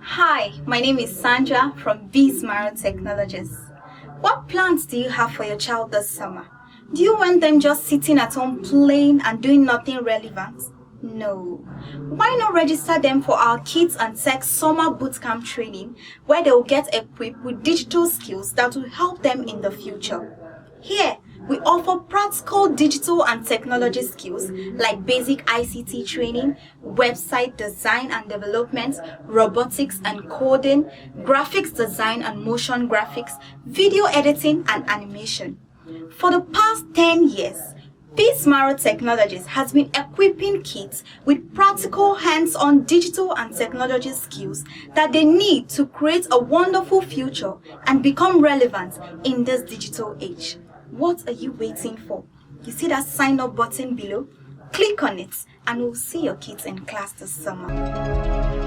Hi, my name is Sandra from Bismarck Technologies. What plans do you have for your child this summer? Do you want them just sitting at home playing and doing nothing relevant? No. Why not register them for our Kids and Tech Summer Bootcamp training where they will get equipped with digital skills that will help them in the future? Here, we offer practical digital and technology skills like basic ICT training, website design and development, robotics and coding, graphics design and motion graphics, video editing and animation. For the past 10 years, Bismarck Technologies has been equipping kids with practical hands-on digital and technology skills that they need to create a wonderful future and become relevant in this digital age. What are you waiting for? You see that sign up button below? Click on it and we'll see your kids in class this summer.